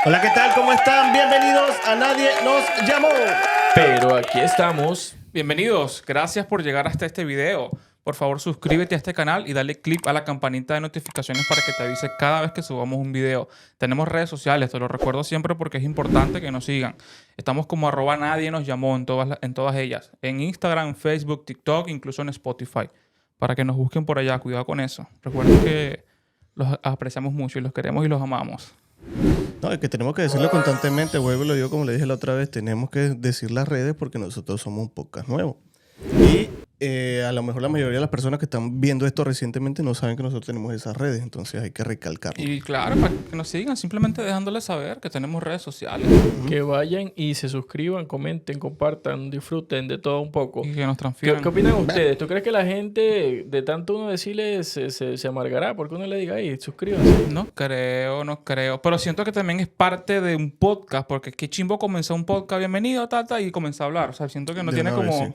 Hola, ¿qué tal? ¿Cómo están? Bienvenidos a Nadie Nos Llamó. Pero aquí estamos. Bienvenidos, gracias por llegar hasta este video. Por favor, suscríbete a este canal y dale click a la campanita de notificaciones para que te avise cada vez que subamos un video. Tenemos redes sociales, te lo recuerdo siempre porque es importante que nos sigan. Estamos como @nadie nos llamó en todas ellas. En Instagram, Facebook, TikTok, incluso en Spotify. Para que nos busquen por allá, cuidado con eso. Recuerden que los apreciamos mucho y los queremos y los amamos. No, es que tenemos que decirlo constantemente, vuelvo y lo digo como le dije la otra vez, tenemos que decir las redes porque nosotros somos un podcast nuevo. Y a lo mejor la mayoría de las personas que están viendo esto recientemente no saben que nosotros tenemos esas redes, entonces hay que recalcarlo. Y claro, para que nos sigan, simplemente dejándoles saber que tenemos redes sociales. Que vayan y se suscriban, comenten, compartan, disfruten de todo un poco. Y que nos ¿Qué transfieran. opinan ustedes? ¿Tú crees que la gente, de tanto uno decirle, se amargará? Porque uno le diga, ahí, suscríbanse. No creo. Pero siento que también es parte de un podcast, porque qué chimbo comenzó un podcast, bienvenido, tata, y comenzó a hablar. O sea, siento que no De tiene una vez, como... sí.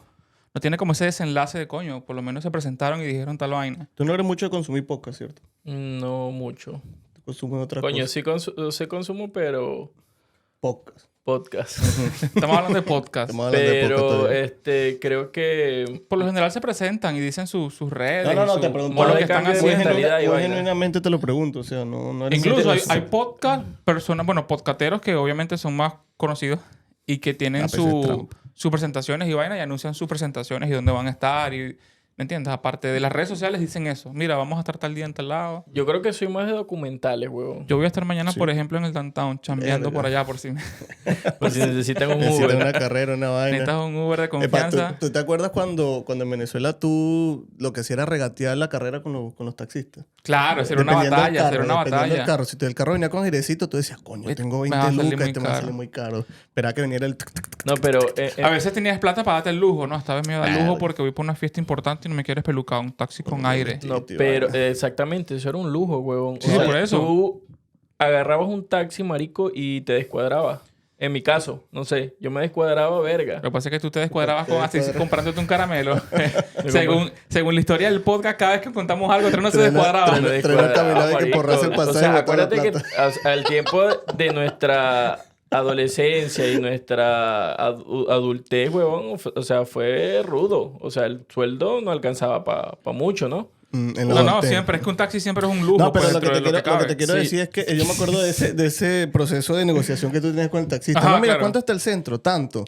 No tiene como ese desenlace de coño. Por lo menos se presentaron y dijeron tal vaina. Tú no eres mucho de consumir podcast, ¿cierto? No mucho. Tú consumes otras Coño, cosas. sí se consumo, pero Podcast. podcast. Estamos hablando de podcast. Estamos hablando de podcast Pero todavía. creo que... Por lo general se presentan y dicen sus redes. No, y te su- pregunto. modo lo de que están cambio de haciendo. mentalidad y Yo vaina. genuinamente te lo pregunto, o sea, no eres... Incluso hay interesado. podcast, personas, bueno, podcasteros que obviamente son más conocidos y que tienen pues es Trump. sus presentaciones y vaina y anuncian sus presentaciones y dónde van a estar. Y, ¿me entiendes? Aparte de las redes sociales dicen eso. Mira, vamos a estar tal día en tal lado. Yo creo que soy más de documentales, huevón. Yo voy a estar mañana, Sí. por ejemplo, en el downtown, chambeando Verga. por allá por si Por si necesitan un Necesitas Uber. una carrera, una vaina. necesitas un Uber de Epa, confianza. ¿tú te acuerdas cuando en Venezuela tú lo que hacía era regatear la carrera con los taxistas? Claro, hacer una Dependiendo del batalla, hacer carro, una dependiendo del batalla. carro. Si el carro venía con airecito, tú decías, coño, tengo Me va a 20 salir lucas, muy este me va a salir caro. muy caro. Esperaba que viniera el... No, pero... A veces tenías plata para darte el lujo, ¿no? Esta vez me iba a dar lujo Verga. porque voy por una fiesta importante y no me quieres pelucar un taxi con aire. No, tío, pero vaina. exactamente, eso era un lujo, huevón. Sí, por eso. Tú agarrabas un taxi, marico, y te descuadrabas. En mi caso, no sé, yo me descuadraba verga. Lo que pasa es que tú te descuadrabas Te con así descuadras. comprándote un caramelo. según la historia del podcast, cada vez que contamos algo, otro no se Trena- descuadraba. trena- Me Trena descuadraba, caminaba y que marico. porrase el pasaje O sea, y botar la acuérdate que plata. al tiempo de nuestra adolescencia y nuestra adultez, huevón, o sea, fue rudo. O sea, el sueldo no alcanzaba para mucho, ¿no? En No, los no, hoteles. siempre. Es que un taxi siempre es un lujo. No, pero pues, lo que, dentro te de quiero, lo que te cabe. quiero Sí. decir es que yo me acuerdo de ese proceso de negociación que tú tienes con el taxista. Ajá, No, mira, claro. ¿cuánto está el centro? Tanto.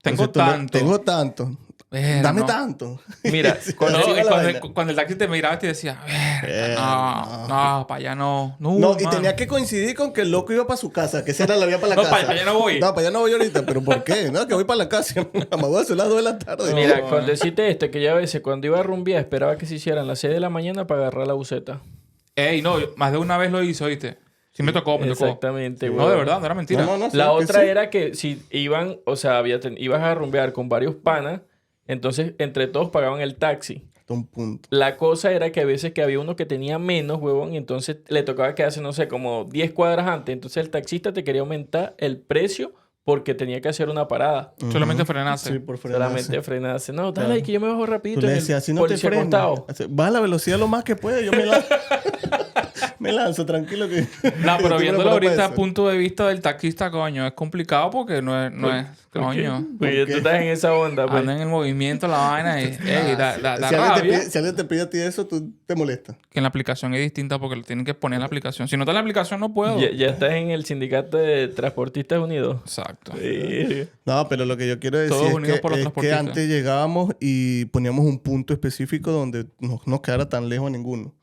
Tengo Entonces tú le- tanto. Tengo tanto. Verga, Dame no. tanto. Mira, No, Así y va la vaina. cuando el taxi te miraba y te decía, verga, no, para allá no. No, y mano. tenía que coincidir con que el loco iba para su casa, que esa era la vía para la No, casa. para allá no voy. No, para allá no voy ahorita, pero ¿por qué? No, que voy para la casa. Me voy a hacer las 2 de la tarde. Mira, No. con decirte esto, que ya a veces cuando iba a rumbear esperaba que se hicieran las 6 de la mañana para agarrar la buseta. Ey, no, más de una vez lo hice, ¿oíste? Sí me tocó. Exactamente, No, güey. de verdad, no era mentira. sí, La que otra sí. era que si iban, o sea, ibas a rumbear con varios panas, entonces entre todos pagaban el taxi. Hasta un punto. La cosa era que a veces que había uno que tenía menos, huevón, y entonces le tocaba quedarse, no sé, como 10 cuadras antes. Entonces el taxista te quería aumentar el precio porque tenía que hacer una parada. Solamente frenaste. Sí, por frenarse. Solamente frenarse. No, dale, Claro. que yo me bajo rapidito. Tú le en el decías, así no te policía frenes. acostado. Baja la velocidad lo más que puede. Yo me lanzo. Me lanzo, tranquilo que... No, pero Yo viéndolo me preparo ahorita para a eso. punto de vista del taxista, coño, es complicado porque no es coño. Porque qué? tú estás en esa onda, pues. Anda en el movimiento la vaina y ey, da Si alguien, te rabia. pide, si alguien te pide a ti eso, tú te molestas. Que en la aplicación es distinta porque lo tienen que poner en la aplicación. Si no está en la aplicación, no puedo. Ya estás en el sindicato de Transportistas Unidos. Exacto. Sí. No, pero lo que yo quiero decir Todos unidos por los es que transportistas. antes llegábamos y poníamos un punto específico donde no nos quedara tan lejos a ninguno.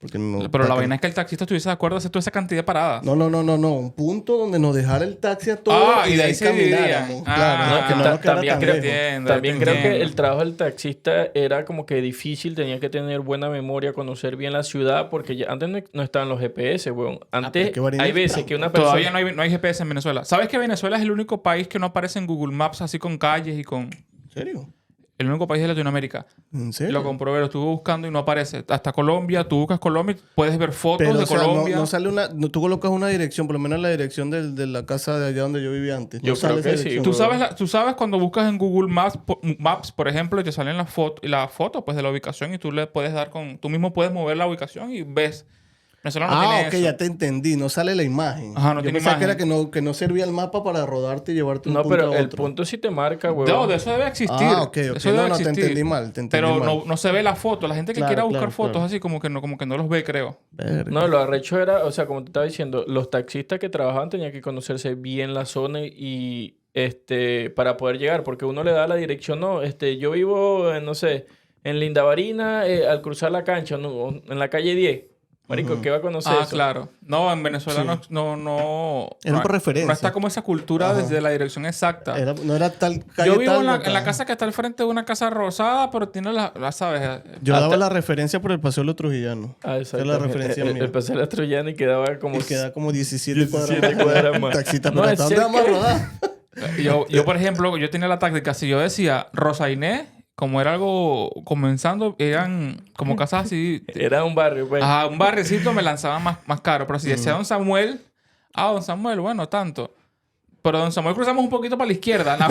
Porque no, Pero la vaina es que el taxista estuviese de acuerdo de hacer toda esa cantidad de paradas. No. Un punto donde nos dejara el taxi a todos y de ahí se camináramos. dividían. Claro, Ah, que no nos quedara también tan creo- lejos. Entiendo, También creo que entiendo. el trabajo del taxista era como que difícil, tenía que tener buena memoria, conocer bien la ciudad, porque antes no estaban los GPS, weón. Antes pero qué vaina hay es veces que una persona... Todavía no hay GPS en Venezuela. ¿Sabes que Venezuela es el único país que no aparece en Google Maps así con calles y con... ¿En serio? El único país de Latinoamérica. ¿En serio? Lo comprobé, lo estuve buscando y no aparece. Hasta Colombia, tú buscas Colombia, puedes ver fotos Pero, de o sea, Colombia. no sale una... tú colocas una dirección, por lo menos la dirección de la casa de allá donde yo vivía antes. Yo No sale creo que esa sí. dirección. Tú sabes cuando buscas en Google Maps, por ejemplo, y te salen las fotos pues, de la ubicación y tú le puedes dar con... Tú mismo puedes mover la ubicación y ves Venezuela no tiene ok, eso. ya te entendí. No sale la imagen. Ajá, no Yo tiene pensaba imagen. que era que no servía el mapa para rodarte y llevarte de un No, punto pero a el otro. punto sí te marca, No, huevón. de eso debe existir. Ok. Eso No, debe te existir. entendí mal. Pero mal. no se ve la foto. La gente que Claro, quiera buscar claro, fotos claro. así como que no los ve, creo. Verga. No, lo arrecho era, o sea, como te estaba diciendo, los taxistas que trabajaban tenían que conocerse bien la zona y para poder llegar, porque uno le da la dirección, no, yo vivo, no sé, en Lindavarina, al cruzar la cancha, no, en la calle 10. Marico, ¿qué va a conocer eso? Claro. No, en Venezuela Sí. no Era por referencia. No está como esa cultura Ajá. desde la dirección exacta. No era tal calle Yo vivo tal, en la, no en la tal. casa que está al frente de una casa rosada, pero tiene la ¿sabes? Yo Hasta- daba la referencia por el Paseo de los Trujillanos. Ah, Esa es exacto. la referencia mía. El paseo de la Troyana y quedaba como... Y queda como 17 17 cuadras cuadras más. Taxista, No, pero es ¿hasta dónde vamos a cerca. rodar? Yo, por ejemplo, yo tenía la táctica. Si yo decía Rosa Inés, como era algo comenzando, eran como casas así. Era un barrio, pues. Ajá, un barrecito me lanzaban más caro. Pero si decía Don Samuel, Don Samuel, bueno, tanto. Pero Don Samuel cruzamos un poquito para la izquierda. No.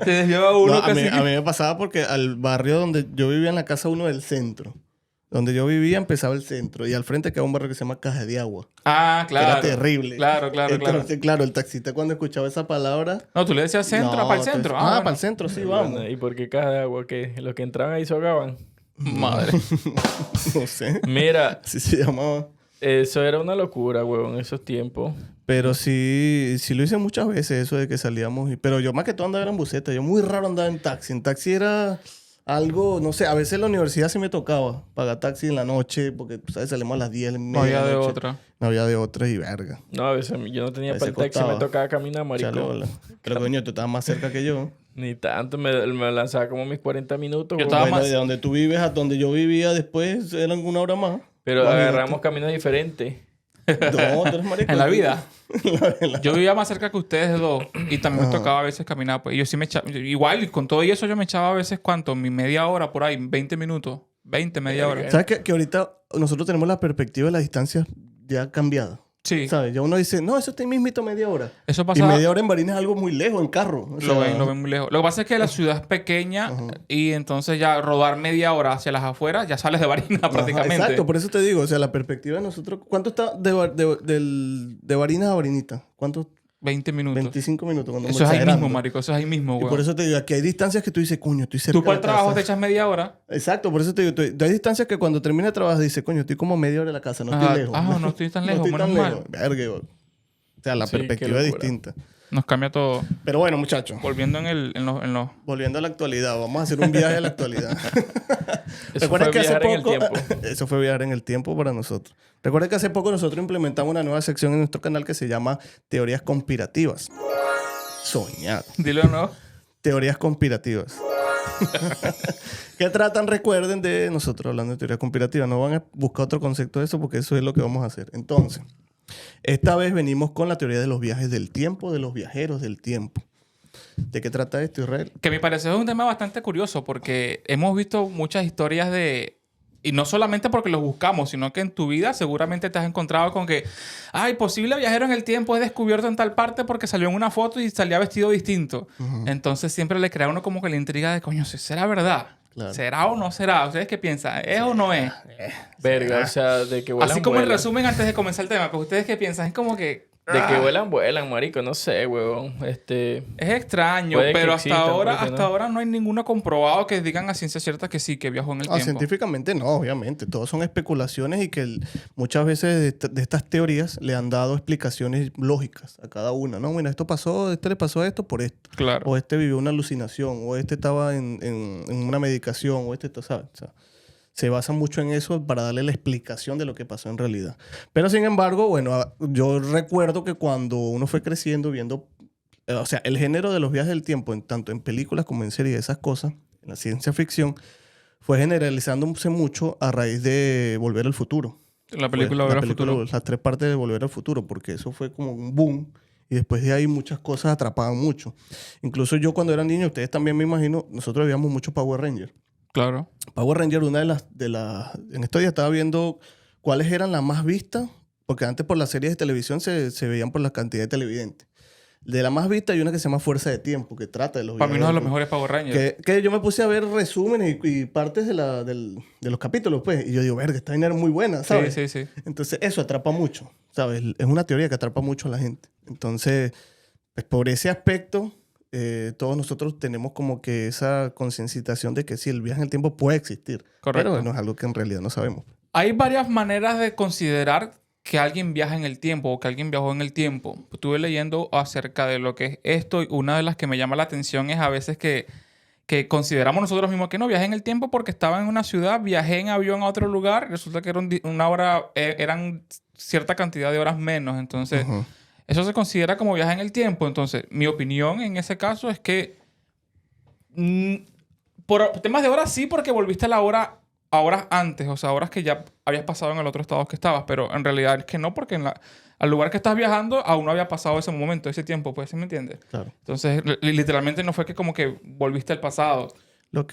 Se desviaba uno No, casi. a mí me pasaba porque al barrio donde yo vivía, en la casa uno del centro. Donde yo vivía empezaba el centro. Y al frente quedaba un barrio que se llama Caja de Agua. Ah, Que claro. era terrible. Claro. Entonces, claro, el taxista cuando escuchaba esa palabra... No, tú le decías centro, no, para el centro. entonces- Bueno. para el centro, sí, Bueno, vamos. ¿y por qué caja de agua? ¿Qué? ¿Los que entraban ahí se ahogaban? Madre. No sé. Mira, Así se llamaba. eso era una locura, huevón, en esos tiempos. Pero sí lo hice muchas veces, eso de que salíamos. Pero yo más que todo andaba era en buseta. Yo muy raro andaba en taxi. En taxi era algo, no sé, a veces en la universidad sí me tocaba pagar taxi en la noche, porque, ¿sabes? Salimos a las 10 No había de noche. otra. No había de otra y verga. No, a veces yo no tenía A para veces el taxi, costaba. me tocaba caminar, marico. Chale, bola. Pero coño, tú estabas más cerca que yo. Ni tanto, me lanzaba como mis 40 minutos, Yo huevón. estaba Bueno, más- de donde tú vives a donde yo vivía después eran una hora más. Pero Imagínate. agarramos caminos diferentes. No, tú eres marico. En la vida. En la- Yo vivía más cerca que ustedes dos y también me tocaba a veces caminar. Pues y yo sí me echaba, igual con todo y eso yo me echaba a veces, ¿cuánto? Mi media hora por ahí, 20 minutos. 20, media hora. ¿Sabes que ahorita nosotros tenemos la perspectiva de las distancias ya cambiada? Sí. ¿Sabes? Ya uno dice, no, eso está ahí mismito media hora. Eso Y pasa. media hora en Barinas es algo muy lejos, en carro. O sea, Lo ven muy lejos. Lo que pasa es que la ciudad es pequeña y entonces ya rodar media hora hacia las afueras ya sales de Barinas ajá, prácticamente. exacto, por eso te digo, o sea, la perspectiva de nosotros... ¿Cuánto está de Barinas a Barinita? ¿Cuánto? 20 minutos. 25 minutos. Cuando Eso es ahí exagerando. mismo, marico. Eso es ahí mismo, Y güey. por eso te digo, aquí hay distancias que tú dices, coño, estoy cerca Tú para de el la trabajo casa. te echas media hora. Exacto, por eso te digo, hay distancias que cuando termina de trabajar dices, coño, estoy como media hora de la casa, no Ajá. estoy lejos. Ah, no estoy tan lejos, no estoy tan menos lejos. Verga, güey. O sea, la Sí, qué perspectiva es locura. distinta. Nos cambia todo. Pero bueno, muchachos, Volviendo en los... volviendo a la actualidad, vamos a hacer un viaje a la actualidad. Eso Recuerda fue que hace viajar en el poco, tiempo. eso fue viajar en el tiempo para nosotros. Recuerda que hace poco nosotros implementamos una nueva sección en nuestro canal que se llama Teorías Conspirativas. Soñar. Dilo de nuevo. Teorías conspirativas. ¿Qué tratan? Recuerden de nosotros hablando de teorías conspirativas. No van a buscar otro concepto de eso porque eso es lo que vamos a hacer. Entonces, esta vez venimos con la teoría de los viajes del tiempo, de los viajeros del tiempo. ¿De qué trata esto, Israel? Que me parece un tema bastante curioso porque hemos visto muchas historias de... Y no solamente porque los buscamos, sino que en tu vida seguramente te has encontrado con que... Ay, posible viajero en el tiempo es descubierto en tal parte porque salió en una foto y salía vestido distinto. Entonces siempre le crea a uno como que la intriga de, coño, ¿será verdad? Claro. ¿Será o no será? ¿Ustedes qué piensan? ¿Es o no es? Verga, o sea, de que vuelan, Así como el vuelan. resumen antes de comenzar el tema. Pues ¿ustedes qué piensan? Es como que... De que vuelan, marico. No sé, huevón. Es extraño, Puede que pero existan, hasta puede que ahora no hay ninguno comprobado que digan a ciencia cierta que sí, que viajó en el tiempo. Científicamente no, obviamente. Todos son especulaciones y que muchas veces de estas teorías le han dado explicaciones lógicas a cada una. No, mira, esto pasó, este le pasó a esto por esto. Claro. O este vivió una alucinación, o este estaba en una medicación, o este, ¿sabes? O sea, se basa mucho en eso para darle la explicación de lo que pasó en realidad. Pero sin embargo, bueno, yo recuerdo que cuando uno fue creciendo viendo, o sea, el género de los viajes del tiempo, tanto en películas como en series, esas cosas, en la ciencia ficción, fue generalizándose mucho a raíz de Volver al Futuro. La película Fue Volver al Futuro. Las 3 partes de Volver al Futuro, porque eso fue como un boom. Y después de ahí muchas cosas atrapaban mucho. Incluso yo cuando era niño, ustedes también me imagino, nosotros veíamos mucho Power Ranger. Claro. Power Ranger, una de las... En estos días estaba viendo cuáles eran las más vistas, porque antes por las series de televisión se veían por la cantidad de televidentes. De la más vista hay una que se llama Fuerza de Tiempo, que trata de los Para mí uno de viajes los del mejores Power Rangers. que yo me puse a ver resúmenes y partes de los capítulos, pues. Y yo digo, verga, esta vaina era muy buena, ¿sabes? Sí, sí, sí. Entonces, eso atrapa mucho, ¿sabes? Es una teoría que atrapa mucho a la gente. Entonces, pues por ese aspecto, todos nosotros tenemos como que esa concienciación de que sí, el viaje en el tiempo puede existir. Correcto. Pero no es algo que en realidad no sabemos. Hay varias maneras de considerar que alguien viaja en el tiempo o que alguien viajó en el tiempo. Estuve leyendo acerca de lo que es esto y una de las que me llama la atención es a veces que consideramos nosotros mismos que no viajé en el tiempo porque estaba en una ciudad, viajé en avión a otro lugar, resulta que era una hora, eran cierta cantidad de horas menos. Entonces, Ujú. eso se considera como viaje en el tiempo. Entonces, mi opinión en ese caso es que por temas de horas sí, porque volviste a la hora a horas antes, o sea, horas que ya habías pasado en el otro estado que estabas, pero en realidad es que no, porque al lugar que estás viajando aún no había pasado ese momento, ese tiempo, pues, ¿sí me entiendes? Claro. Entonces, literalmente no fue que como que volviste al pasado.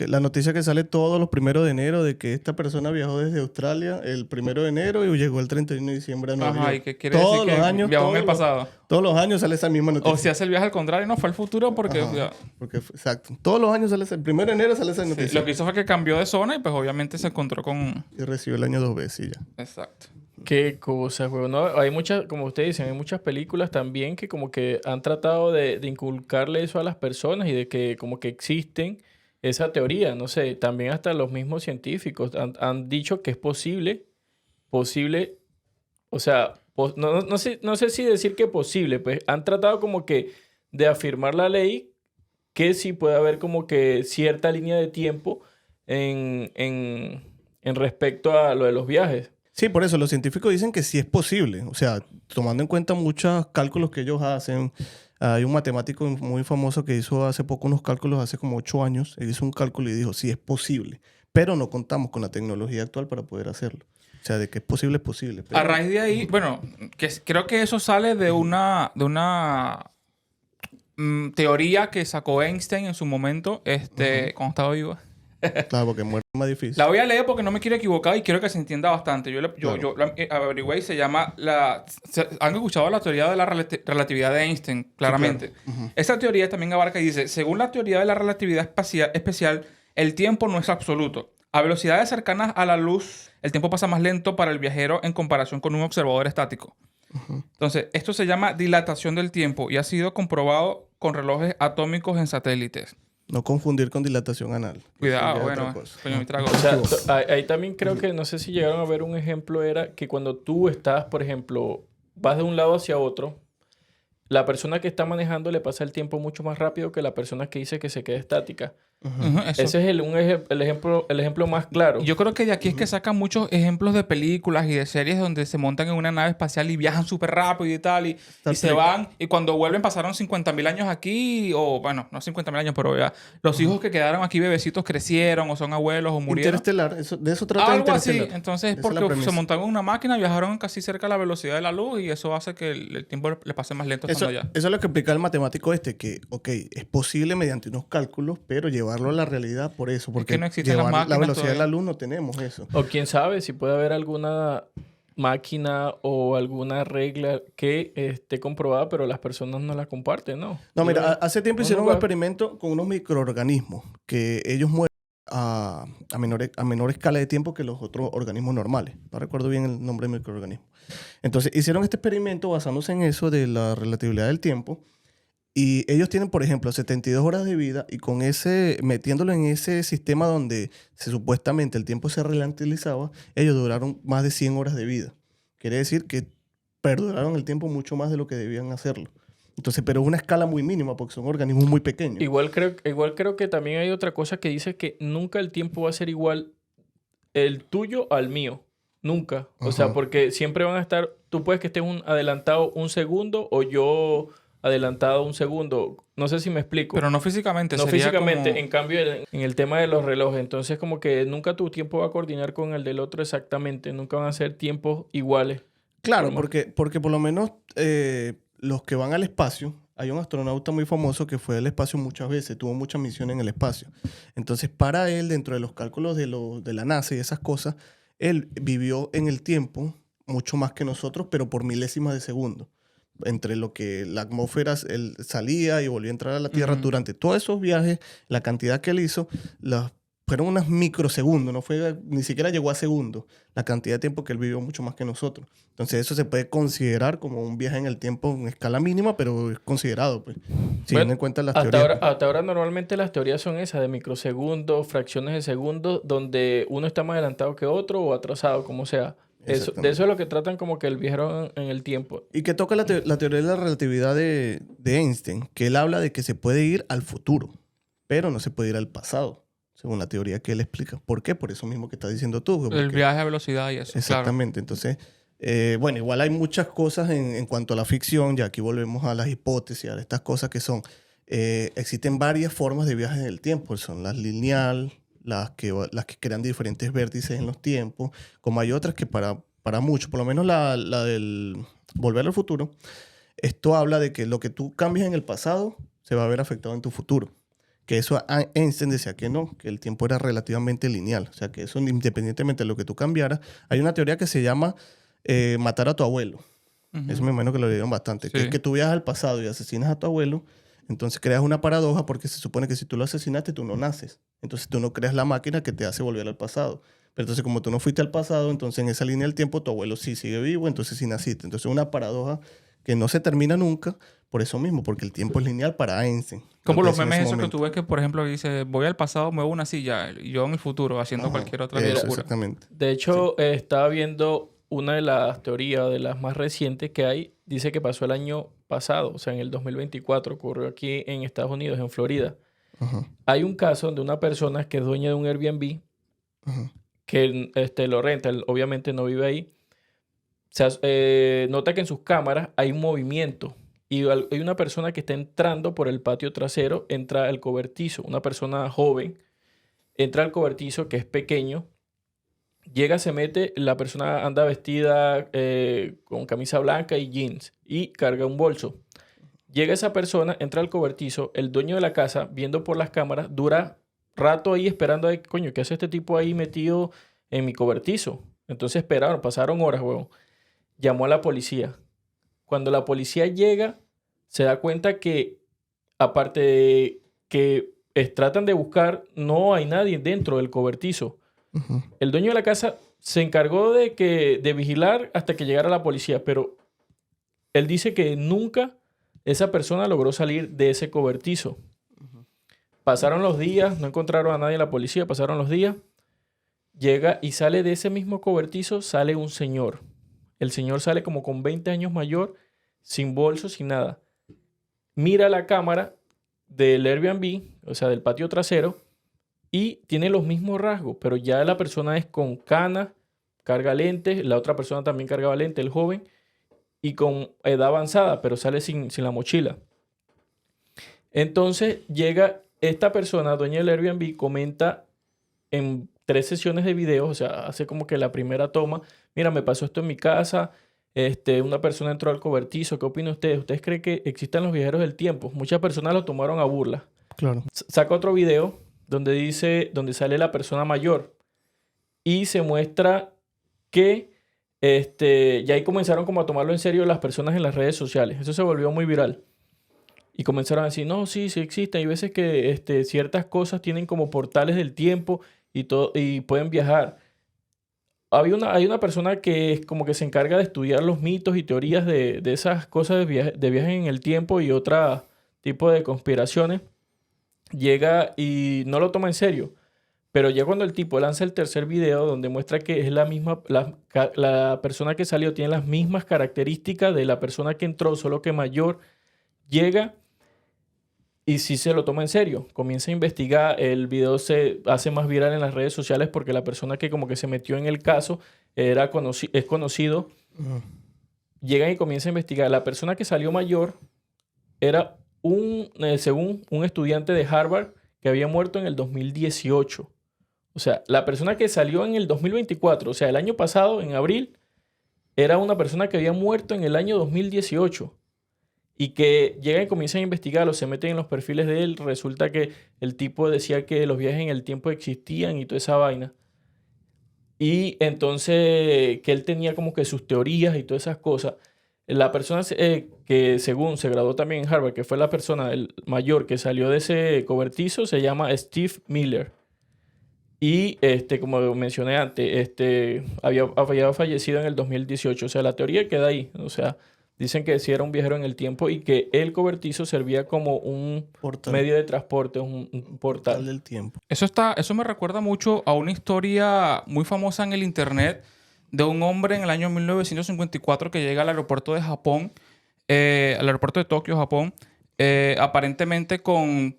La noticia que sale todos los 1 de enero de que esta persona viajó desde Australia el 1 de enero y llegó el 31 de diciembre a Nueva Ajá, y York. que quiere Todos decir que los años, viajó en el pasado. Todos los años sale esa misma noticia. O si hace el viaje al contrario, no, fue al futuro porque... Ajá, ya, exacto. Todos los años sale el 1 de enero sale esa sí, noticia. lo que hizo fue que cambió de zona y pues obviamente se encontró con... Y recibió el año 2 veces y ya. Exacto. Qué cosa, güey. No, hay muchas, como ustedes dicen, hay muchas películas también que como que han tratado de inculcarle eso a las personas y de que como que existen esa teoría. No sé, también hasta los mismos científicos han dicho que es posible, o sea, no sé si decir que posible, pues han tratado como que de afirmar la ley que sí puede haber como que cierta línea de tiempo en respecto a lo de los viajes. Sí, por eso los científicos dicen que sí es posible. O sea, tomando en cuenta muchos cálculos que ellos hacen. Hay un matemático muy famoso que hizo hace poco unos cálculos, hace como 8 años. Él hizo un cálculo y dijo, sí es posible. Pero no contamos con la tecnología actual para poder hacerlo. O sea, de que es posible, es posible. Pero... A raíz de ahí, bueno, creo que eso sale de una teoría que sacó Einstein en su momento, cuando estaba vivo. Claro, porque muerte es más difícil. La voy a leer porque no me quiero equivocar y quiero que se entienda bastante. Yo Claro. la averigüé y se llama ¿Han escuchado la teoría de la relatividad de Einstein? Claramente. Sí, claro. Esa teoría también abarca y dice, según la teoría de la relatividad especial, el tiempo no es absoluto. A velocidades cercanas a la luz, el tiempo pasa más lento para el viajero en comparación con un observador estático. Entonces, esto se llama dilatación del tiempo y ha sido comprobado con relojes atómicos en satélites. No confundir con dilatación anal. Cuidado, Eso ya es bueno, otra cosa. coño, mi trago. O sea, ahí también creo que, no sé si llegaron a ver un ejemplo, era que cuando tú estás, por ejemplo, vas de un lado hacia otro, la persona que está manejando le pasa el tiempo mucho más rápido que la persona que dice que se queda estática. Ujú, eso. Ese es el ejemplo más claro. Yo creo que de aquí es que sacan muchos ejemplos de películas y de series donde se montan en una nave espacial y viajan súper rápido y tal, y se Trek. van, y cuando vuelven pasaron 50.000 años aquí, o bueno, no 50.000 años, pero ya, los hijos que quedaron aquí bebecitos crecieron, o son abuelos, o murieron. Interestelar, de eso trata Algo así. Interestelar. Entonces, Esa es la porque premisa. se montaron en una máquina, viajaron casi cerca a la velocidad de la luz, y eso hace que el tiempo le pase más lento Eso, estando allá. eso es lo que explica el matemático que, ok, es posible mediante unos cálculos, pero llevarlo a la realidad por eso, porque que no existen las llevar la máquinas velocidad de la todavía. luz no tenemos eso. O quién sabe si puede haber alguna máquina o alguna regla que esté comprobada, pero las personas no la comparten, ¿no? No, mira, hace tiempo No, hicieron no, un experimento con unos microorganismos que ellos mueren a menor escala de tiempo que los otros organismos normales. No recuerdo bien el nombre del microorganismo. Entonces, hicieron este experimento basándose en eso de la relatividad del tiempo. Y ellos tienen, por ejemplo, 72 horas de vida y con metiéndolo en ese sistema donde supuestamente el tiempo se relativizaba, ellos duraron más de 100 horas de vida. Quiere decir que perduraron el tiempo mucho más de lo que debían hacerlo. Entonces, pero es una escala muy mínima porque son organismos muy pequeños. Igual creo que también hay otra cosa que dice que nunca el tiempo va a ser igual el tuyo al mío. Nunca. O sea, Ajá. porque siempre van a estar... Tú puedes que estés adelantado un segundo o yo adelantado un segundo. No sé si me explico. Pero no físicamente. No sería físicamente, como- en cambio en el tema de los relojes, entonces como que nunca tu tiempo va a coordinar con el del otro exactamente, nunca van a ser tiempos iguales. Claro, Normal. porque por lo menos los que van al espacio, hay un astronauta muy famoso que fue al espacio muchas veces, tuvo muchas misiones en el espacio. Entonces, para él, dentro de los cálculos de la NASA y esas cosas, él vivió en el tiempo mucho más que nosotros, pero por milésimas de segundo. entre lo que la atmósfera él salía y volvía a entrar a la Tierra. Ujú. Durante todos esos viajes, la cantidad que él hizo, fueron unos microsegundos, ni siquiera llegó a segundos, la cantidad de tiempo que él vivió mucho más que nosotros. Entonces eso se puede considerar como un viaje en el tiempo en escala mínima, pero es considerado, pues, teniendo en cuenta las teorías. Hasta ahora normalmente las teorías son esas de microsegundos, fracciones de segundos, donde uno está más adelantado que otro o atrasado, como sea. De eso es lo que tratan como que el viajero en el tiempo. Y que toca la teoría de la relatividad de Einstein, que él habla de que se puede ir al futuro, pero no se puede ir al pasado, según la teoría que él explica. ¿Por qué? Por eso mismo que estás diciendo tú. El viaje a velocidad y eso. Exactamente. Entonces, bueno, igual hay muchas cosas en cuanto a la ficción, ya aquí volvemos a las hipótesis, a estas cosas que son, existen varias formas de viajes en el tiempo, son las lineal, las que crean diferentes vértices en los tiempos, como hay otras que para muchos, por lo menos la del Volver al Futuro, esto habla de que lo que tú cambias en el pasado se va a ver afectado en tu futuro. Que eso Einstein decía que no, que el tiempo era relativamente lineal. O sea, que eso independientemente de lo que tú cambiaras. Hay una teoría que se llama matar a tu abuelo. Ujú. Eso me imagino que lo leyeron bastante. Sí. Que es que tú viajas al pasado y asesinas a tu abuelo, entonces creas una paradoja porque se supone que si tú lo asesinaste, tú no naces. Entonces tú no creas la máquina que te hace volver al pasado. Pero entonces como tú no fuiste al pasado, entonces en esa línea del tiempo tu abuelo sí sigue vivo, entonces sí naciste. Entonces es una paradoja que no se termina nunca por eso mismo, porque el tiempo es lineal para Einstein. Como Lo los decía en memes ese esos que momento. tú ves que, por ejemplo, dice, voy al pasado, muevo una silla, y yo a mi futuro, haciendo Ajá, cualquier otra eso, locura. exactamente. De hecho, estaba viendo una de las teorías, de las más recientes que hay, dice que pasó el año pasado, o sea, en el 2024, ocurrió aquí en Estados Unidos, en Florida. Ajá, Hay un caso de una persona que es dueña de un Airbnb, ajá, que lo renta, él obviamente no vive ahí. Nota que en sus cámaras hay un movimiento y hay una persona que está entrando por el patio trasero, entra al cobertizo, una persona joven, entra al cobertizo que es pequeño, llega, se mete, la persona anda vestida con camisa blanca y jeans y carga un bolso. Llega esa persona, entra al cobertizo, el dueño de la casa, viendo por las cámaras, dura rato ahí esperando, ahí, coño, ¿qué hace este tipo ahí metido en mi cobertizo? Entonces esperaron, pasaron horas, huevón. Llamó a la policía. Cuando la policía llega, se da cuenta que, aparte de que tratan de buscar, no hay nadie dentro del cobertizo. ajá. El dueño de la casa se encargó de vigilar hasta que llegara la policía, pero él dice que nunca esa persona logró salir de ese cobertizo. Pasaron los días, no encontraron a nadie en la policía, pasaron los días, llega y sale de ese mismo cobertizo, sale un señor. El señor sale como con 20 años mayor, sin bolso, sin nada. Mira la cámara del Airbnb, o sea, del patio trasero, y tiene los mismos rasgos, pero ya la persona es con canas, carga lentes, la otra persona también cargaba lentes, el joven, y con edad avanzada, pero sale sin la mochila. Entonces llega esta persona, dueña del Airbnb, comenta en 3 sesiones de videos, o sea, hace como que la primera toma, mira, me pasó esto en mi casa, una persona entró al cobertizo, ¿qué opinan ustedes? ¿Ustedes creen que existan los viajeros del tiempo? Muchas personas lo tomaron a burla. Claro. Saca otro video donde sale la persona mayor y se muestra que ya ahí comenzaron como a tomarlo en serio las personas en las redes sociales. Eso se volvió muy viral. Y comenzaron a decir, no, sí existen. Hay veces que ciertas cosas tienen como portales del tiempo y pueden viajar. Hay una persona que es como que se encarga de estudiar los mitos y teorías de esas cosas de viajes en el tiempo y otro tipo de conspiraciones. Llega y no lo toma en serio. Pero ya cuando el tipo lanza el tercer video donde muestra que es la misma, la persona que salió tiene las mismas características de la persona que entró, solo que mayor, llega y sí se lo toma en serio. Comienza a investigar, el video se hace más viral en las redes sociales porque la persona que como que se metió en el caso es conocido. Ajá. Llegan y comienza a investigar. La persona que salió mayor era según un estudiante de Harvard que había muerto en el 2018. O sea, la persona que salió en el 2024, o sea, el año pasado, en abril, era una persona que había muerto en el año 2018. Y que llegan y comienzan a investigarlo, se meten en los perfiles de él. Resulta que el tipo decía que los viajes en el tiempo existían y toda esa vaina. Y entonces que él tenía como que sus teorías y todas esas cosas. La persona que según se graduó también en Harvard, que fue la persona el mayor que salió de ese cobertizo, se llama Steve Miller. Y como mencioné antes, había fallecido en el 2018. O sea, la teoría queda ahí. O sea, dicen que sí era un viajero en el tiempo y que el cobertizo servía como un Portal. medio de transporte, un Portal portal. del tiempo. Eso me recuerda mucho a una historia muy famosa en el internet de un hombre en el año 1954 que llega al aeropuerto de Japón, al aeropuerto de Tokio, Japón, aparentemente con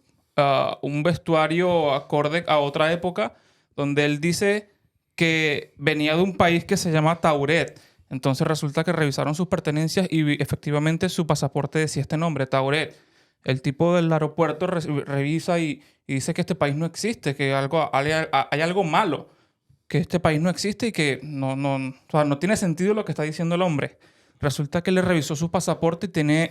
un vestuario acorde a otra época, donde él dice que venía de un país que se llama Tauret. Entonces resulta que revisaron sus pertenencias y efectivamente su pasaporte decía este nombre, Tauret. El tipo del aeropuerto revisa y dice que este país no existe, que hay algo malo, que este país no existe y que o sea, no tiene sentido lo que está diciendo el hombre. Resulta que le revisó su pasaporte y tiene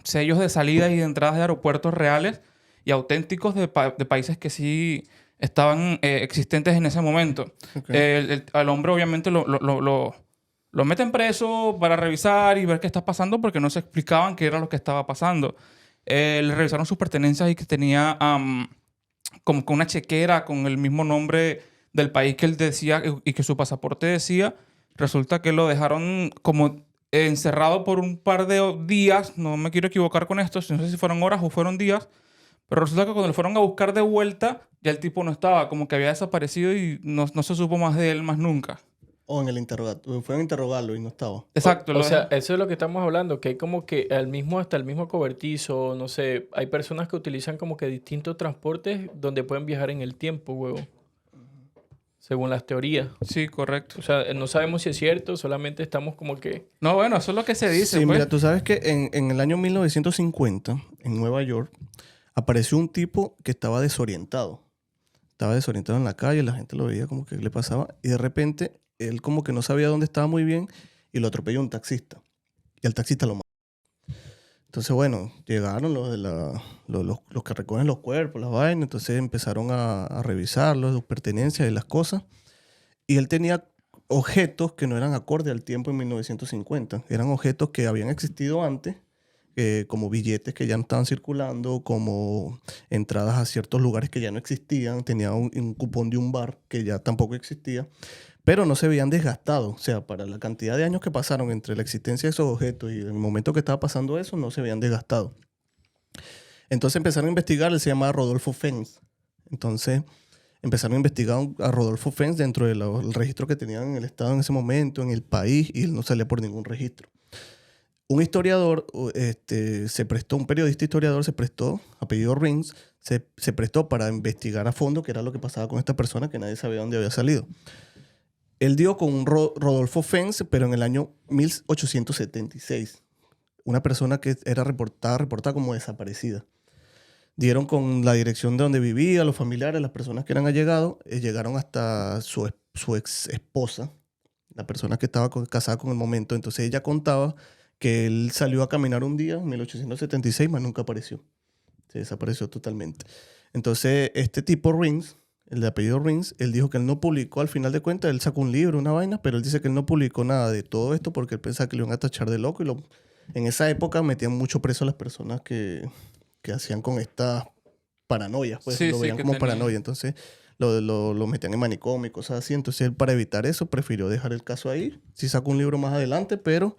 sellos de salida y de entradas de aeropuertos reales y auténticos de países que sí estaban existentes en ese momento. Ok. Al hombre obviamente lo meten preso para revisar y ver qué está pasando porque no se explicaban qué era lo que estaba pasando. Le revisaron sus pertenencias y que tenía como que una chequera con el mismo nombre del país que él decía y que su pasaporte decía. Resulta que lo dejaron como encerrado por un par de días. No me quiero equivocar con esto. No sé si fueron horas o fueron días. Pero resulta que cuando le fueron a buscar de vuelta, ya el tipo no estaba. Como que había desaparecido y no se supo más de él más nunca. O en el interrogatorio. Fueron a interrogarlo y no estaba. Exacto. O sea, eso es lo que estamos hablando, que hay como que hasta el mismo cobertizo, no sé, hay personas que utilizan como que distintos transportes donde pueden viajar en el tiempo, huevo, según las teorías. Sí, correcto. O sea, no sabemos si es cierto, solamente estamos como que... No, bueno, eso es lo que se dice, Sí, pues. mira, tú sabes que en el año 1950, en Nueva York, apareció un tipo que estaba desorientado. Estaba desorientado en la calle, la gente lo veía como que le pasaba. Y de repente, él como que no sabía dónde estaba muy bien y lo atropelló un taxista. Y el taxista lo mató. Entonces, bueno, llegaron los que recogen los cuerpos, las vainas. Entonces empezaron a revisarlos, sus pertenencias y las cosas. Y él tenía objetos que no eran acorde al tiempo en 1950. Eran objetos que habían existido antes, como billetes que ya no estaban circulando, como entradas a ciertos lugares que ya no existían. Tenía un cupón de un bar que ya tampoco existía, pero no se habían desgastado. O sea, para la cantidad de años que pasaron entre la existencia de esos objetos y el momento que estaba pasando eso, no se habían desgastado. Entonces empezaron a investigar, él se llamaba Rodolfo Fens. Entonces empezaron a investigar a Rodolfo Fens dentro del registro que tenían en el estado en ese momento, en el país, y él no salía por ningún registro. Un historiador, un periodista historiador se prestó, apellido Rings, se prestó para investigar a fondo qué era lo que pasaba con esta persona que nadie sabía dónde había salido. Él dio con un Rodolfo Fens, pero en el año 1876. Una persona que era reportada como desaparecida. Dieron con la dirección de donde vivía, los familiares, las personas que eran allegados, llegaron hasta su ex esposa, la persona que estaba casada con el momento. Entonces ella contaba que él salió a caminar un día en 1876, mas nunca apareció. Se desapareció totalmente. Entonces este tipo Rings, el de apellido Rings, él dijo que él no publicó, al final de cuentas, él sacó un libro, una vaina, pero él dice que él no publicó nada de todo esto porque él pensaba que le iban a tachar de loco. En esa época metían mucho preso a las personas que hacían con estas paranoias, pues Sí, lo sí, veían que como tenía. paranoia. Entonces lo metían en manicomio y cosas así. Entonces él, para evitar eso, prefirió dejar el caso ahí. Sí sacó un libro más adelante, pero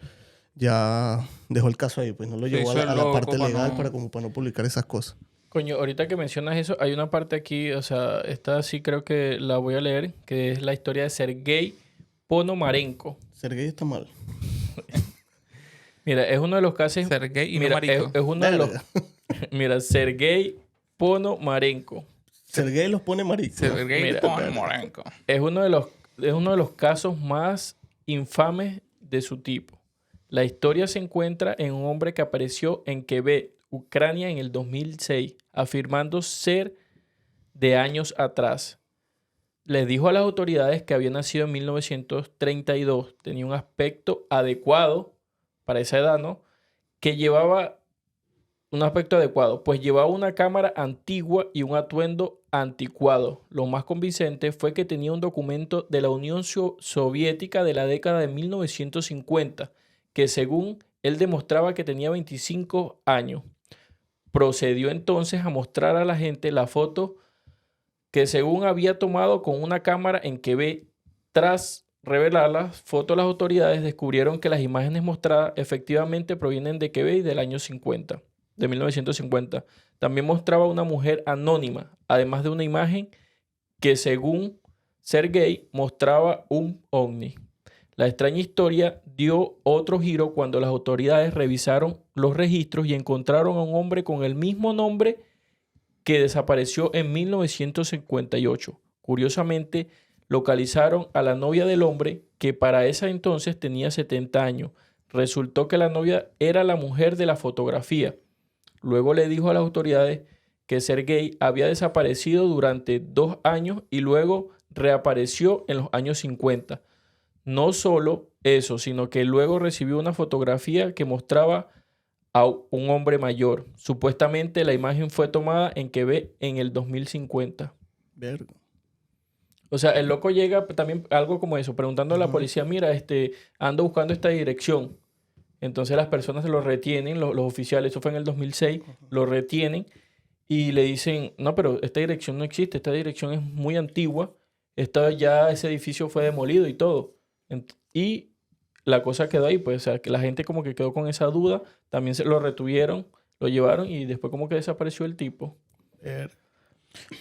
ya dejó el caso ahí. Pues no lo Se llevó hizo a el la loco parte para legal no... para no publicar esas cosas. Coño, ahorita que mencionas eso, hay una parte aquí, o sea, esta sí creo que la voy a leer, que es la historia de Sergei Ponomarenko. Sergei está mal. Mira, es uno de los casos... Ser gay y no Mira, marico. es uno de los... Verga. Mira, Sergei Ponomarenko. Sergei los pone maricos. Ser gay Mira, con morenco. Es uno de los casos más infames de su tipo. La historia se encuentra en un hombre que apareció en Kiev, Ucrania, en el 2006, afirmando ser de años atrás. Les dijo a las autoridades que había nacido en 1932, tenía un aspecto adecuado para esa edad, ¿no? Que llevaba un aspecto adecuado, pues llevaba una cámara antigua y un atuendo anticuado. Lo más convincente fue que tenía un documento de la Unión Soviética de la década de 1950, que según él demostraba que tenía 25 años. Procedió entonces a mostrar a la gente la foto que según había tomado con una cámara en Quebec. Tras revelar las fotos, las autoridades descubrieron que las imágenes mostradas efectivamente provienen de Quebec del año 50, de 1950. También mostraba una mujer anónima, además de una imagen que según Sergei mostraba un ovni. La extraña historia dio otro giro cuando las autoridades revisaron los registros y encontraron a un hombre con el mismo nombre que desapareció en 1958. Curiosamente, localizaron a la novia del hombre, que para ese entonces tenía 70 años. Resultó que la novia era la mujer de la fotografía. Luego le dijo a las autoridades que Sergei había desaparecido durante 2 años y luego reapareció en los años 50. No solo eso, sino que luego recibió una fotografía que mostraba a un hombre mayor. Supuestamente la imagen fue tomada en Quebec en el 2050. Verga. O sea, el loco llega también algo como eso, preguntando a la policía, mira, ando buscando esta dirección. Entonces las personas se lo retienen, los oficiales, eso fue en el 2006, lo retienen y le dicen, no, pero esta dirección no existe, esta dirección es muy antigua, ese edificio fue demolido y todo. Y la cosa quedó ahí, pues, o sea, que la gente como que quedó con esa duda, también se lo retuvieron, lo llevaron y después como que desapareció el tipo.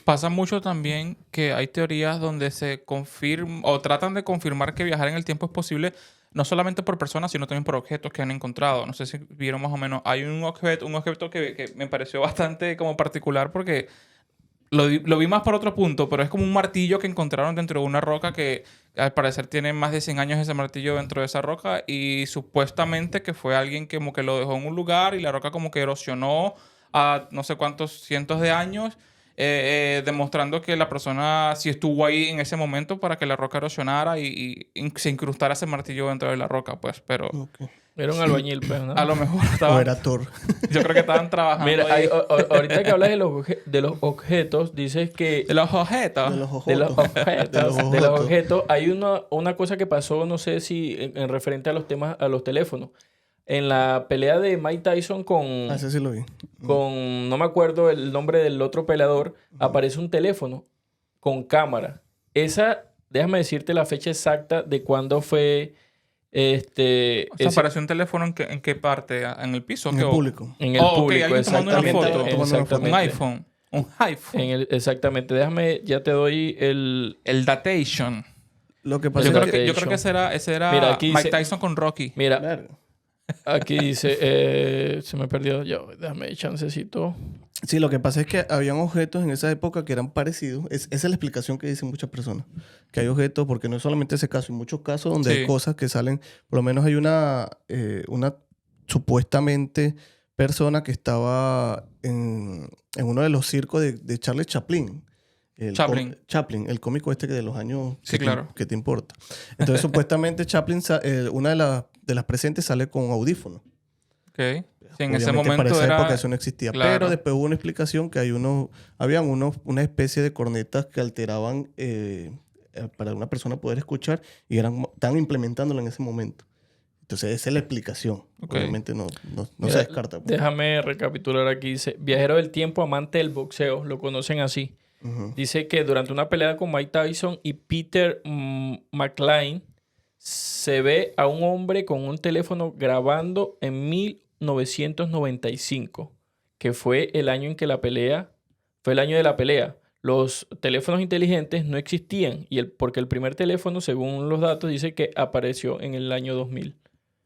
Pasa mucho también que hay teorías donde se confirma o tratan de confirmar que viajar en el tiempo es posible, no solamente por personas, sino también por objetos que han encontrado. No sé si vieron más o menos. Hay un objeto que me pareció bastante como particular porque lo vi más por otro punto, pero es como un martillo que encontraron dentro de una roca que al parecer tiene más de 100 años ese martillo dentro de esa roca y supuestamente que fue alguien que como que lo dejó en un lugar y la roca como que erosionó a no sé cuántos cientos de años, demostrando que la persona sí estuvo ahí en ese momento para que la roca erosionara y se incrustara ese martillo dentro de la roca, pues, pero... Okay. Era un albañil, pues, ¿no? A lo mejor O estaban... era Thor. Yo creo que estaban trabajando Mira, ahí. ahorita que hablas de los objetos, dices que... De los objetos. De los De los ojotos. objetos, de los objetos, hay una cosa que pasó, no sé si en referente a los temas, a los teléfonos. En la pelea de Mike Tyson con, Ah, ese sí lo vi. no me acuerdo el nombre del otro peleador, aparece un teléfono con cámara. Déjame decirte la fecha exacta de cuándo fue O sea, apareció un teléfono ¿en qué parte? ¿En el piso? En el público. En el Ok, público, alguien tomando una exactamente. foto. Exactamente. Un iPhone. Un iPhone. Exactamente. Déjame, ya te doy el... El datation. Lo que pasa Yo es creo que... que ese era Mira, aquí Mike dice- Tyson con Rocky. Mira, Verga. aquí dice... se me perdió. Déjame chancecito. Sí, lo que pasa es que habían objetos en esa época que eran parecidos. Esa es la explicación que dicen muchas personas. Que hay objetos, porque no es solamente ese caso, hay muchos casos donde Sí. hay cosas que salen. Por lo menos hay una supuestamente persona que estaba en uno de los circos de Charles Chaplin. Chaplin, el cómico este que de los años Sí, claro. que te importa. Entonces, supuestamente Chaplin, una de las presentes sale con audífonos. Ok. Sí, en Obviamente, ese momento para esa era... época eso no existía. Claro. Pero después hubo una explicación que habían una especie de cornetas que alteraban para una persona poder escuchar y están implementándolo en ese momento. Entonces esa es la explicación. Ok. Obviamente no Mira, se descarta. Pues. Déjame recapitular aquí. Dice, viajero del tiempo, amante del boxeo. Lo conocen así. Ujú. Dice que durante una pelea con Mike Tyson y Peter McLean se ve a un hombre con un teléfono grabando en 1995, que fue el año en que fue el año de la pelea. Los teléfonos inteligentes no existían porque el primer teléfono, según los datos, dice que apareció en el año 2000.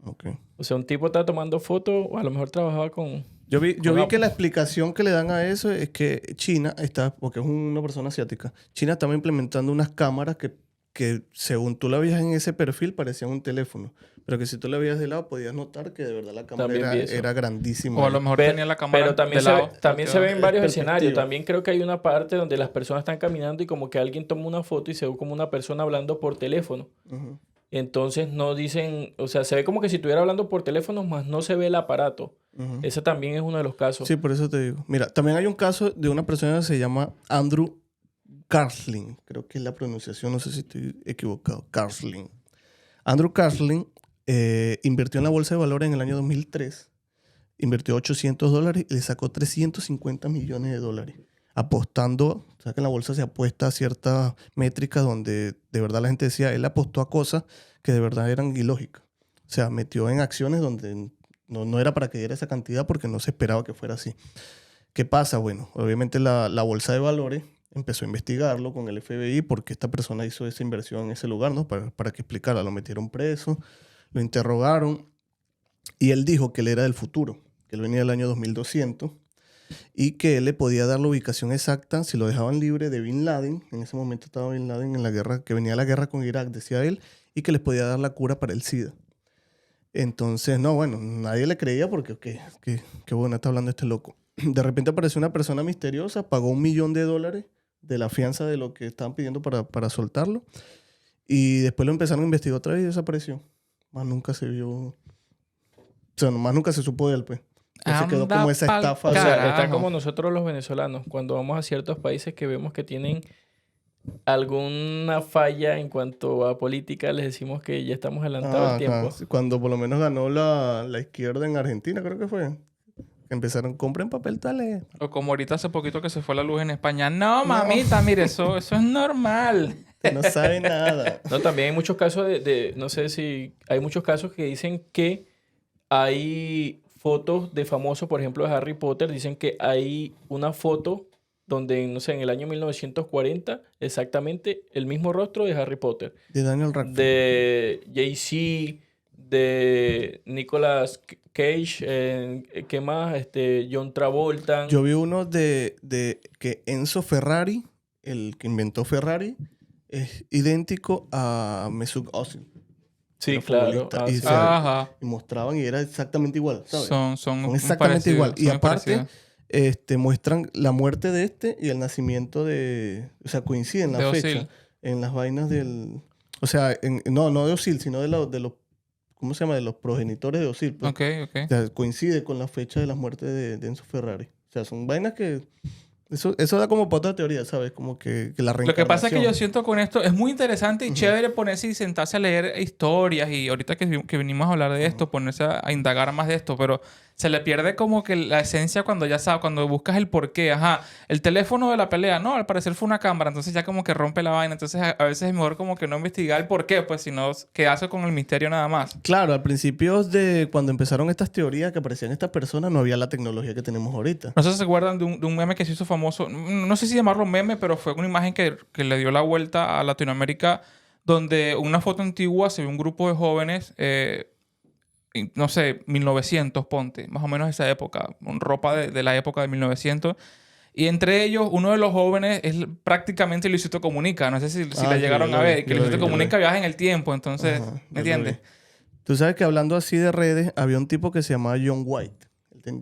Ok. O sea, un tipo está tomando fotos o a lo mejor trabajaba con... Yo vi Apple. que la explicación que le dan a eso es que China está, porque es una persona asiática, China estaba implementando unas cámaras que según tú la veías en ese perfil parecían un teléfono. Pero que si tú la veías de lado podías notar que de verdad la cámara También vi eso. era grandísima. O a lo mejor tenía la cámara Pero también, de lado. se ve en varios Es escenarios. perspectiva. También creo que hay una parte donde las personas están caminando y como que alguien toma una foto y se ve como una persona hablando por teléfono. Ujú. Entonces no dicen, o sea, se ve como que si estuviera hablando por teléfono, más no se ve el aparato. Ujú. Ese también es uno de los casos. Sí, por eso te digo. Mira, también hay un caso de una persona que se llama Andrew Carslin. Creo que es la pronunciación, no sé si estoy equivocado. Carslin. Andrew Carslin invirtió en la bolsa de valores en el año 2003. Invirtió $800 y le sacó $350 millones, apostando. O sea, que en la bolsa se apuesta a ciertas métricas donde de verdad la gente decía, él apostó a cosas que de verdad eran ilógicas. O sea, metió en acciones donde no era para que diera esa cantidad porque no se esperaba que fuera así. ¿Qué pasa? Bueno, obviamente la bolsa de valores empezó a investigarlo con el FBI porque esta persona hizo esa inversión en ese lugar, ¿no? Para que explicara. Lo metieron preso, lo interrogaron y él dijo que él era del futuro, que él venía del año 2200 y que él le podía dar la ubicación exacta si lo dejaban libre de Bin Laden. En ese momento estaba Bin Laden en la guerra, que venía la guerra con Irak, decía él, y que les podía dar la cura para el SIDA. Entonces, no, bueno, nadie le creía porque, qué bueno está hablando este loco. De repente apareció una persona misteriosa, pagó $1 millón de la fianza de lo que estaban pidiendo para soltarlo. Y después lo empezaron a investigar otra vez y desapareció. Más nunca se vio. O sea, más nunca se supo de él, pues. Se quedó como esa estafa. O sea, está Carajo. como nosotros los venezolanos, cuando vamos a ciertos países que vemos que tienen alguna falla en cuanto a política, les decimos que ya estamos adelantados al tiempo. Sí, cuando por lo menos ganó la izquierda en Argentina, creo que fue. Empezaron, compren papel talé. O como ahorita hace poquito que se fue la luz en España. No, mamita, mire, eso es normal. Que no sabe nada. No, también hay muchos casos no sé si hay muchos casos que dicen que hay fotos de famosos, por ejemplo, de Harry Potter, dicen que hay una foto donde, no sé, en el año 1940, exactamente el mismo rostro de Harry Potter. De Daniel Radcliffe. De Jay-Z, de Nicolas Cage, ¿qué más? John Travolta. Yo vi uno de que Enzo Ferrari, el que inventó Ferrari, es idéntico a Mesut Özil. Sí, Era claro. futbolista. Ah, Y sí. se- Ajá. Y mostraban y era exactamente igual, ¿sabes? Son Exactamente parecidos, igual. Y son muy aparte, parecidos. muestran la muerte de este y el nacimiento de... O sea, coinciden la De fecha. Özil. En las vainas del... O sea, no de Özil, sino de los... ¿Cómo se llama? De los progenitores de Özil. Pues. Ok, ok. O sea, coincide con la fecha de la muerte de Enzo Ferrari. O sea, son vainas que... Eso da como para otra teoría, ¿sabes? Como que la reencarnación. Lo que pasa es que yo siento con esto, es muy interesante y chévere ponerse y sentarse a leer historias y ahorita que venimos a hablar de esto, ponerse a indagar más de esto, pero se le pierde como que la esencia cuando ya sabes, cuando buscas el porqué. Ajá, el teléfono de la pelea, no, al parecer fue una cámara, entonces ya como que rompe la vaina. Entonces a veces es mejor como que no investigar el porqué, pues sino quedarse con el misterio nada más. Claro, al principio de cuando empezaron estas teorías que aparecían estas personas, no había la tecnología que tenemos ahorita. No sé si se acuerdan de un meme que se hizo famoso, no sé si llamarlo meme, pero fue una imagen que le dio la vuelta a Latinoamérica, donde una foto antigua se ve un grupo de jóvenes, no sé, 1900, ponte, más o menos esa época, con ropa de la época de 1900. Y entre ellos, uno de los jóvenes es prácticamente Luisito Comunica. No sé si Ah, la sí, llegaron yo a lo ver. vi, Que yo lo Luisito vi, yo lo Comunica vi. viaja en el tiempo. Entonces, Ajá, yo ¿me lo entiendes? vi. Tú sabes que hablando así de redes, había un tipo que se llamaba John White.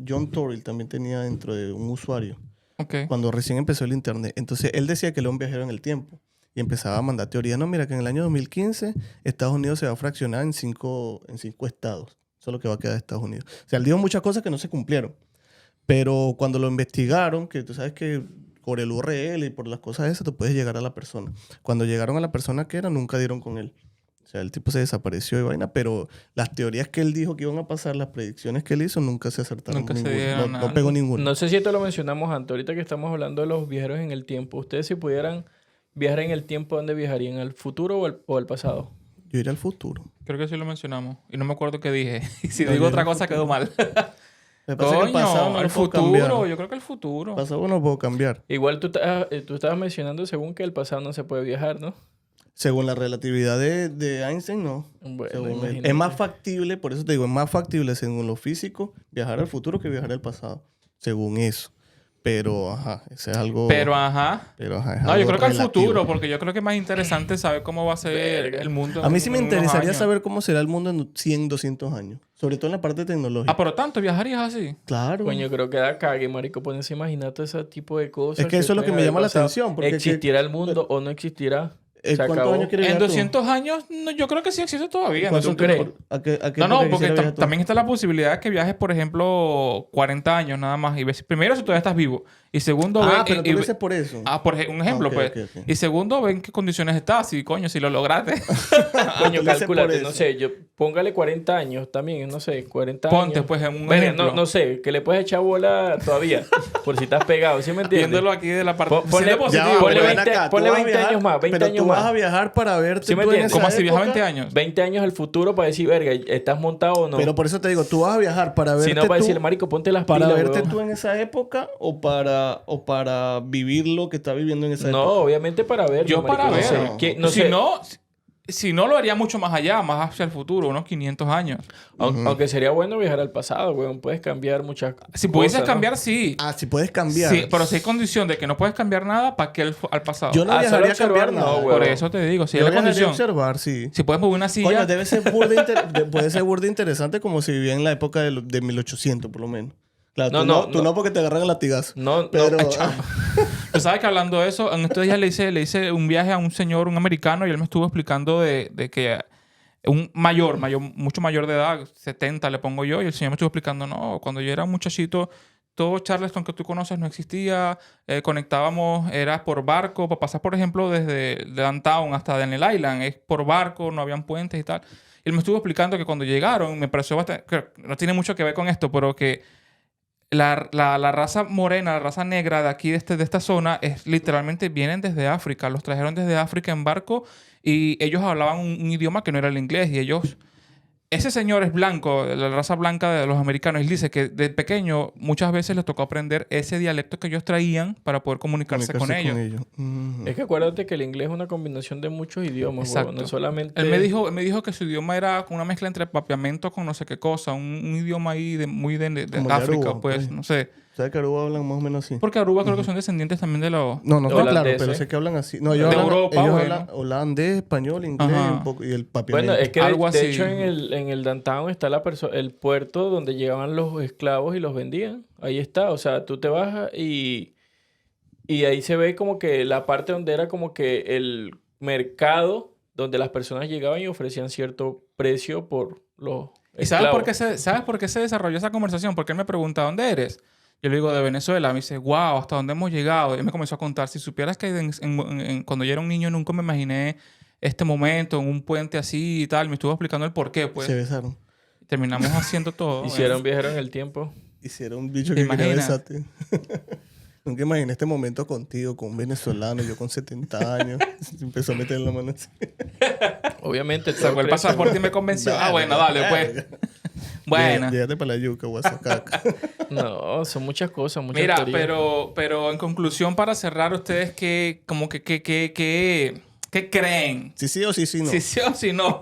John Torrell también tenía dentro de un usuario. Ok. Cuando recién empezó el internet. Entonces, él decía que él era un viajero en el tiempo. Y empezaba a mandar teorías. No, mira, que en el año 2015 Estados Unidos se va a fraccionar en cinco estados. Eso es lo que va a quedar de Estados Unidos. O sea, él dijo muchas cosas que no se cumplieron. Pero cuando lo investigaron, que tú sabes que por el URL y por las cosas esas, tú puedes llegar a la persona. Cuando llegaron a la persona que era, nunca dieron con él. O sea, el tipo se desapareció de vaina, pero las teorías que él dijo que iban a pasar, las predicciones que él hizo, nunca se acertaron. Nunca se ninguna. dieron No nada. pegó ninguna. No sé si esto lo mencionamos antes, ahorita que estamos hablando de los viajeros en el tiempo. Ustedes si pudieran viajar en el tiempo, ¿dónde viajarían? ¿Al futuro o al pasado? Yo iré al futuro. Creo que sí lo mencionamos. Y no me acuerdo qué dije. Y si No, digo yo otra al cosa, futuro. quedó mal. Me pasa que el pasado no al lo puedo futuro. cambiar. Yo creo que el futuro. El pasado no lo puedo cambiar. Igual tú estabas mencionando según que el pasado no se puede viajar, ¿no? Según la relatividad de Einstein, no. Bueno, Según él. imagínate. Es más factible, por eso te digo, es más factible según lo físico viajar al futuro que viajar al pasado. Según eso. Pero, ajá, ese es algo... Pero, ajá. Pero, ajá, es No, yo algo creo que al relativo. futuro, porque yo creo que es más interesante saber cómo va a ser Verga. el mundo. A mí sí me en unos interesaría años. saber cómo será el mundo en 100, 200 años. Sobre todo en la parte tecnológica. Ah, pero tanto, ¿viajarías así? Claro. Coño, creo que da cague, marico, ponerse a imaginar todo ese tipo de cosas. Es que eso es lo que pueden me haber llama la pasado. atención, porque ¿Existirá el mundo o no existirá? ¿Cuántos acabó. años quieres En viajar tú? 200 años, no, yo creo que sí existe todavía. ¿Cuánto ¿Tú crees? ¿A qué No, época no, porque quisieras viajar tú? también está la posibilidad de que viajes, por ejemplo, 40 años nada más. Y ves, primero, si todavía estás vivo. Y segundo, Pero tú y lo dices por eso. un ejemplo, Ok, pues. ok, ok. Y segundo, ven qué condiciones estás. Y coño, si lo lograste. Coño, tú lo dices por calcúlate, eso. no sé, póngale 40 años también, no sé, 40 Ponte, años. pues, en un Verga, ejemplo. no sé, que le puedes echar bola todavía, por si estás pegado, ¿sí me entiendes? Viéndolo aquí de la parte... Ponle- siendo Ya positivo, va, ponle pero pues. ven 20 acá, tú ponle vas a 20 años más, 20 pero años tú más. vas a viajar para verte ¿Sí me tú en entiendes? esa ¿Cómo así viajas época. 20 años? 20 años al futuro para decir, verga, ¿estás montado o no? Pero por eso te digo, tú vas a viajar para verte si no, para tú, decirle, marico, ponte las para pilas, verte huevón. tú en esa época o para vivir lo que está viviendo en esa No, época. obviamente para ver. Yo para no ver. sé, que- no si sé, no... Si no, lo haría mucho más allá, más hacia el futuro, unos 500 años. aunque sería bueno viajar al pasado, weón. Puedes cambiar muchas Si pudieses cosas, ¿no? cambiar, sí. Ah, si puedes cambiar. Sí, pero si hay condición de que no puedes cambiar nada, ¿para qué al pasado? Yo no Ah, viajaría a solo cambiar observar, nada. no, Por huevón. eso te digo, si Yo hay la viajaría a condición. observar, sí. Si puedes mover una silla... Coño, debe ser puede ser burda interesante como si vivía en la época de 1800, por lo menos. Claro, tú no porque te agarran el latigazo. No, Pero... Tú sabes que hablando de eso, en estos días le hice un viaje a un señor, un americano, y él me estuvo explicando de que un mucho mayor de edad, 70 le pongo yo, y el señor me estuvo explicando, no, cuando yo era un muchachito, todo Charleston que tú conoces no existía, conectábamos, era por barco, para pasar, por ejemplo, desde Downtown hasta Daniel Island, es por barco, no habían puentes y tal. Y él me estuvo explicando que cuando llegaron, me pareció bastante, que no tiene mucho que ver con esto, pero que la raza morena, la raza negra de aquí, de esta zona, literalmente vienen desde África. Los trajeron desde África en barco y ellos hablaban un idioma que no era el inglés. Y ellos... Ese señor es blanco, la raza blanca de los americanos. Él dice que de pequeño muchas veces les tocó aprender ese dialecto que ellos traían para poder comunicarse con ellos. Ujú. Es que acuérdate que el inglés es una combinación de muchos idiomas, Exacto. huevón. No solamente... Él me dijo que su idioma era una mezcla entre papiamento con no sé qué cosa. Un idioma ahí muy de Como de África, Aruba, pues, pues. no sé. ¿Sabes que Aruba hablan más o menos así? Porque Aruba creo que son descendientes también de los... No está claro, holandés, pero ¿eh? sé que hablan así. No, De ellos hablan, Europa, ellos bueno. hablan holandés, español, inglés Ajá. un poco, y el papiamento. Bueno, es que Algo de así. hecho en el downtown está el puerto donde llegaban los esclavos y los vendían. Ahí está, o sea, tú te vas y ahí se ve como que la parte donde era como que el mercado donde las personas llegaban y ofrecían cierto precio por los ¿Y sabes esclavos. sabes por qué se desarrolló esa conversación? Porque él me pregunta, ¿dónde eres? Yo le digo, de Venezuela. Me dice, wow, ¿hasta dónde hemos llegado? Y él me comenzó a contar, si supieras que cuando yo era un niño nunca me imaginé este momento en un puente así y tal. Me estuvo explicando el por qué, pues. Se besaron. Terminamos haciendo todo. Hicieron viajeros en el tiempo. Hicieron un bicho ¿Te que quería imaginas? besarte. Nunca imaginé este momento contigo, con un venezolano, yo con 70 años. Empezó a meter la mano así. Obviamente. todo Sacó el crece. pasaporte y me convenció. Ah, bueno, dale, pues. Bueno. Llévate para la yuca, guasacaca. No, son muchas cosas, muchas Mira, teorías. pero en conclusión, para cerrar, ¿ustedes qué creen? Sí o sí, no. Si sí o si no.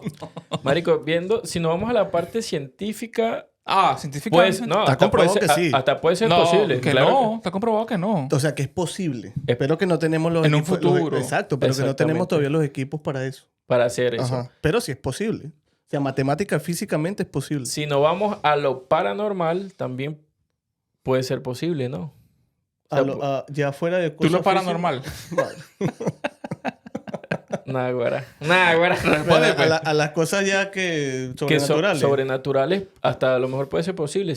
Marico, si nos vamos a la parte científica, Ah, científicamente. pues, no, Está hasta puede comprobado ser, que sí. hasta puede ser No, posible. que claro no. Está comprobado que no. O sea, que es posible. Espero que no tenemos los En un equipos... futuro. Exacto, pero que no tenemos Exactamente. todavía los equipos para eso. para hacer eso. Ajá. Pero sí es posible. O sea, matemática físicamente es posible. Si nos vamos a lo paranormal, también puede ser posible, ¿no? O sea, Ya fuera de Tú cosas lo paranormal. físicas- Nada, güera. Nada, güera. Bueno, a las cosas ya que Que sobrenaturales. sobrenaturales, hasta a lo mejor puede ser posible.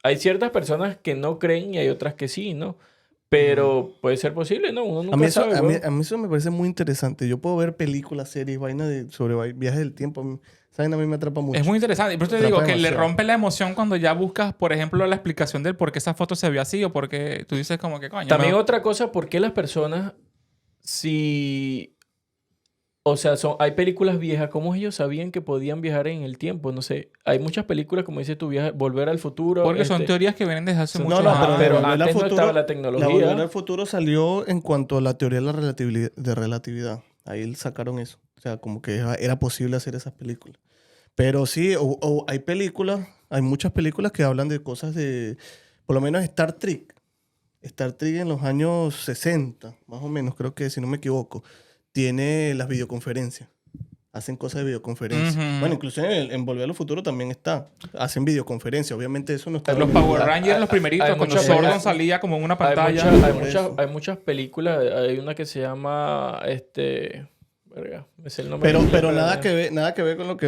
Hay ciertas personas que no creen y hay otras que sí, ¿no? Pero puede ser posible, ¿no? Uno nunca A mí, eso, sabe, a, mí, weón. a mí eso me parece muy interesante. Yo puedo ver películas, series, vainas sobre viajes del tiempo. Esa vaina a mí me atrapa mucho. Es muy interesante. Y por eso te Atrapa digo que le demasiado. rompe la emoción cuando ya buscas, por ejemplo, la explicación del por qué esa foto se vio así o por qué tú dices como que coño. También me- otra cosa, ¿por qué las personas, si... O sea, hay películas viejas, ¿cómo ellos sabían que podían viajar en el tiempo? No sé. Hay muchas películas, como dices tú, Volver al Futuro. Porque son teorías que vienen desde hace son- muchos No, años. pero Volver al antes no Futuro- estaba la La tecnología. Volver al Futuro salió en cuanto a la teoría de relatividad. Ahí sacaron eso. O sea, como que era posible hacer esas películas. Pero sí, o hay películas, hay muchas películas que hablan de cosas de, por lo menos Star Trek. Star Trek en los años 60, más o menos, creo que si no me equivoco, tiene las videoconferencias. Hacen cosas de videoconferencia. Ujú. Bueno, incluso en Volver al Futuro también está. Hacen videoconferencia. Obviamente eso no está... Los Power Rangers, los primeritos, hay cuando muchas- Sordon salía como en una pantalla. Por eso. Hay muchas películas. Hay una que se llama verga. Es el nombre Pero, en inglés, pero nada que ver con lo que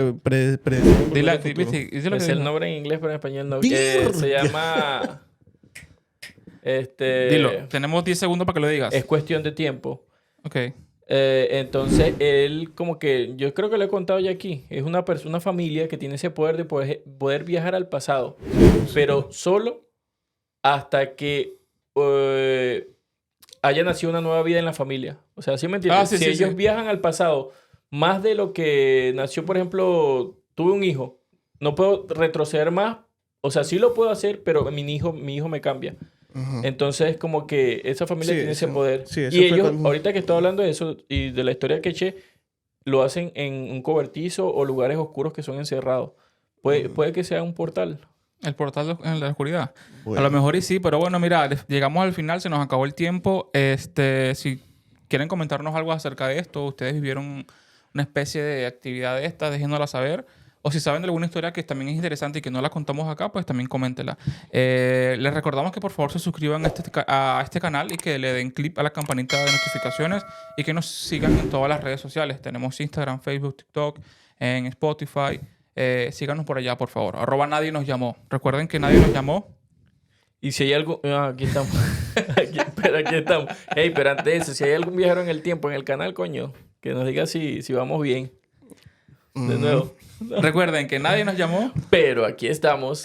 Dile, futuro. dice lo que es el dijo. nombre en inglés, pero en español no. Que se llama... Dilo. Tenemos 10 segundos para que lo digas. Es cuestión de tiempo. Ok. Entonces, él como que... Yo creo que lo he contado ya aquí. Es una familia que tiene ese poder de poder viajar al pasado. Pero solo hasta que haya nacido una nueva vida en la familia. O sea, ¿sí me entiendes? Sí, Si sí, ellos sí. viajan al pasado más de lo que nació, por ejemplo, tuve un hijo, no puedo retroceder más. O sea, sí lo puedo hacer, pero mi hijo me cambia. Ujú. Entonces, como que esa familia Sí, tiene ese eso- poder. sí, eso Y fue ellos, con- ahorita que estoy hablando de eso y de la historia que eché, lo hacen en un cobertizo o lugares oscuros que son encerrados. Puede que sea un portal. El portal en la oscuridad. Bueno. A lo mejor y sí, pero bueno, mira, llegamos al final, se nos acabó el tiempo. Si quieren comentarnos algo acerca de esto, ustedes vivieron una especie de actividad de esta, déjenosla saber. O si saben de alguna historia que también es interesante y que no la contamos acá, pues también coméntela. Les recordamos que por favor se suscriban a este canal y que le den click a la campanita de notificaciones y que nos sigan en todas las redes sociales. Tenemos Instagram, Facebook, TikTok, en Spotify. Síganos por allá, por favor. @nadie nos llamó. Recuerden que nadie nos llamó. Y si hay algo... aquí estamos. Aquí estamos. Hey, pero antes de eso, si hay algún viajero en el tiempo en el canal, coño, que nos diga si vamos bien. De nuevo. Recuerden que nadie nos llamó. Pero aquí estamos.